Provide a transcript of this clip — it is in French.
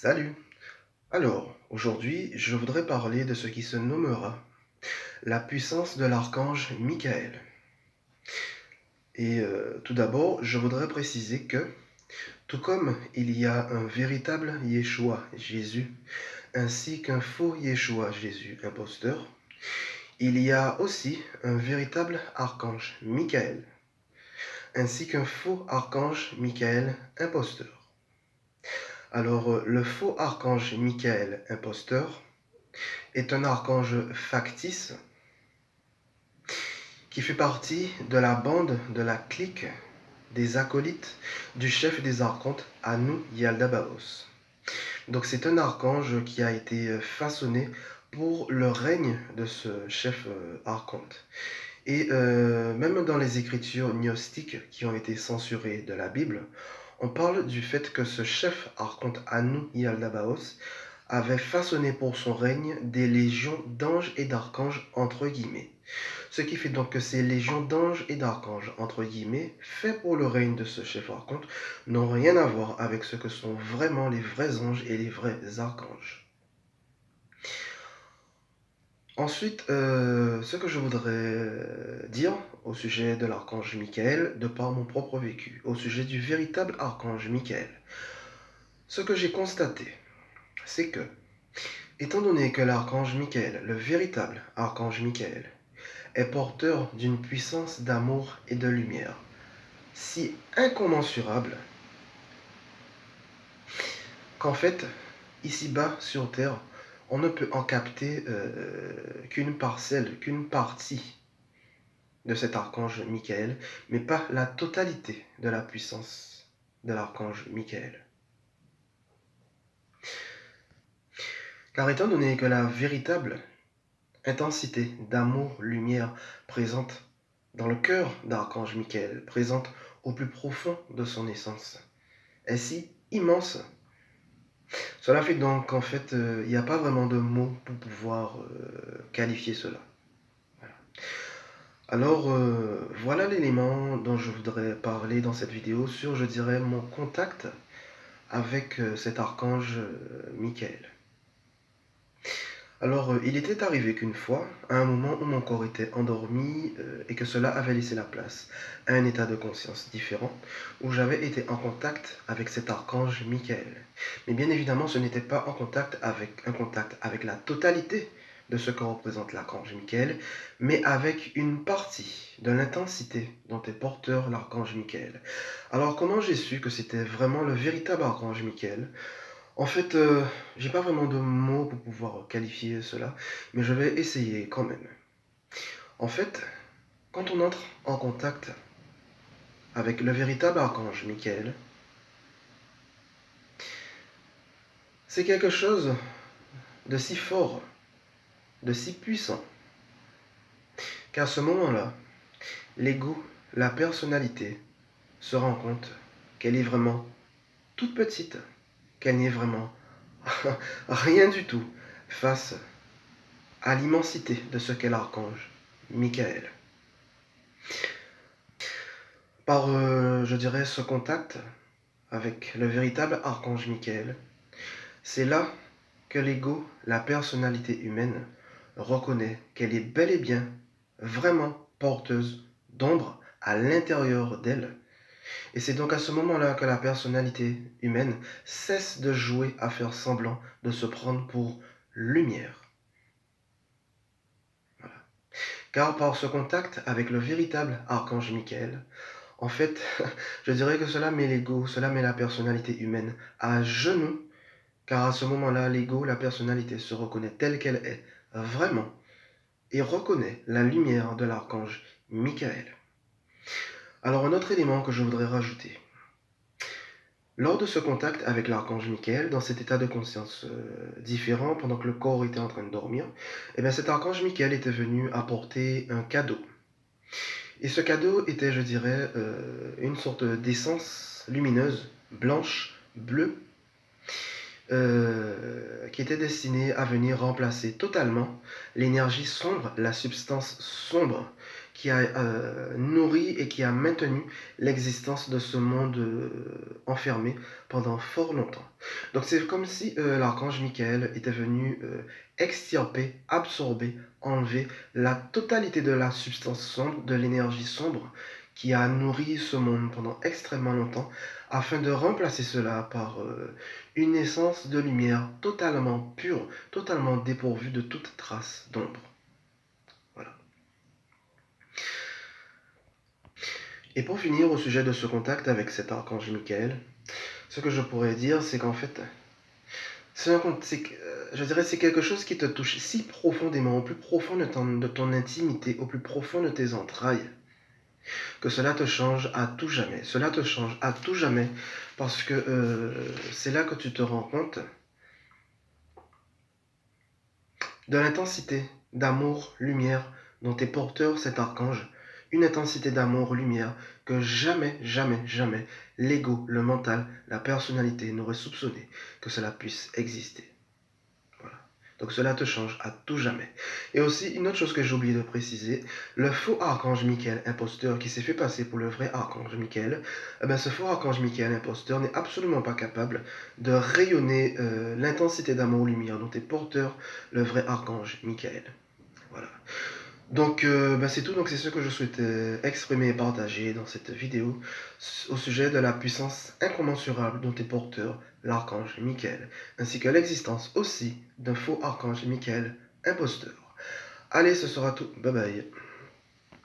Salut! Alors, aujourd'hui, je voudrais parler de ce qui se nommera la puissance de l'archange Michael. Tout d'abord, je voudrais préciser que, tout comme il y a un véritable Yeshua, Jésus, ainsi qu'un faux Yeshua, Jésus, imposteur, il y a aussi un véritable archange Michael, ainsi qu'un faux archange Michael, imposteur. Alors, le faux archange Michael, imposteur, est un archange factice qui fait partie de la bande, de la clique des acolytes du chef des archontes, Anu Yaldabaoth. Donc c'est un archange qui a été façonné pour le règne de ce chef archonte. Même dans les écritures gnostiques qui ont été censurées de la Bible, on parle du fait que ce chef archonte Anu Yaldabaoth avait façonné pour son règne des légions d'anges et d'archanges entre guillemets. Ce qui fait donc que ces légions d'anges et d'archanges entre guillemets, faits pour le règne de ce chef archonte, n'ont rien à voir avec ce que sont vraiment les vrais anges et les vrais archanges. Ensuite, ce que je voudrais dire au sujet de l'archange Michael, de par mon propre vécu, au sujet du véritable archange Michael, ce que j'ai constaté, c'est que, étant donné que l'archange Michael, le véritable archange Michael, est porteur d'une puissance d'amour et de lumière, si incommensurable, qu'en fait, ici-bas sur Terre, on ne peut en capter qu'une parcelle, qu'une partie de cet archange Michael, mais pas la totalité de la puissance de l'archange Michael. Car étant donné que la véritable intensité d'amour, lumière présente dans le cœur d'archange Michael, présente au plus profond de son essence, est si immense. Cela fait donc qu'en fait, il n'y a pas vraiment de mots pour pouvoir qualifier cela. Voilà. Alors, voilà l'élément dont je voudrais parler dans cette vidéo sur, je dirais, mon contact avec cet archange Michael. Alors, il était arrivé qu'une fois, à un moment où mon corps était endormi et que cela avait laissé la place à un état de conscience différent, où j'avais été en contact avec cet archange Michael. Mais bien évidemment, ce n'était pas un contact avec la totalité de ce que représente l'archange Michael, mais avec une partie de l'intensité dont est porteur l'archange Michael. Alors, comment j'ai su que c'était vraiment le véritable archange Michael? En fait, j'ai pas vraiment de mots pour pouvoir qualifier cela, mais je vais essayer quand même. En fait, quand on entre en contact avec le véritable archange Michael, c'est quelque chose de si fort, de si puissant, qu'à ce moment-là, l'ego, la personnalité, se rend compte qu'elle est vraiment toute petite, qu'elle n'est vraiment rien du tout face à l'immensité de ce qu'est l'archange Michael. Par, je dirais, ce contact avec le véritable archange Michael, c'est là que l'ego, la personnalité humaine, reconnaît qu'elle est bel et bien vraiment porteuse d'ombre à l'intérieur d'elle. Et c'est donc à ce moment-là que la personnalité humaine cesse de jouer à faire semblant de se prendre pour lumière. Voilà. Car par ce contact avec le véritable archange Michael, en fait, je dirais que cela met l'ego, cela met la personnalité humaine à genoux, car à ce moment-là, l'ego, la personnalité se reconnaît telle qu'elle est, vraiment, et reconnaît la lumière de l'archange Michael. Alors un autre élément que je voudrais rajouter. Lors de ce contact avec l'archange Michael, dans cet état de conscience différent, pendant que le corps était en train de dormir, eh bien cet archange Michael était venu apporter un cadeau. Et ce cadeau était, je dirais, une sorte d'essence lumineuse, blanche, bleue, qui était destinée à venir remplacer totalement l'énergie sombre, la substance sombre qui a nourri et qui a maintenu l'existence de ce monde enfermé pendant fort longtemps. Donc c'est comme si l'archange Michael était venu extirper, absorber, enlever la totalité de la substance sombre, de l'énergie sombre qui a nourri ce monde pendant extrêmement longtemps, afin de remplacer cela par une essence de lumière totalement pure, totalement dépourvue de toute trace d'ombre. Voilà. Et pour finir au sujet de ce contact avec cet archange Michael, ce que je pourrais dire, c'est qu'en fait, je dirais c'est quelque chose qui te touche si profondément, au plus profond de ton intimité, au plus profond de tes entrailles, que cela te change à tout jamais. Cela te change à tout jamais parce que c'est là que tu te rends compte de l'intensité d'amour, lumière dont est porteur cet archange. Une intensité d'amour, lumière que jamais, jamais, jamais l'ego, le mental, la personnalité n'aurait soupçonné que cela puisse exister. Voilà. Donc cela te change à tout jamais. Et aussi, une autre chose que j'ai oublié de préciser, le faux archange Michael imposteur qui s'est fait passer pour le vrai archange Michael, ce faux archange Michael imposteur n'est absolument pas capable de rayonner l'intensité d'amour-lumière dont est porteur le vrai archange Michael. Voilà. Donc c'est tout, donc c'est ce que je souhaitais exprimer et partager dans cette vidéo au sujet de la puissance incommensurable dont est porteur l'archange Michael, ainsi que l'existence aussi d'un faux archange Michael imposteur. Allez, ce sera tout, bye bye.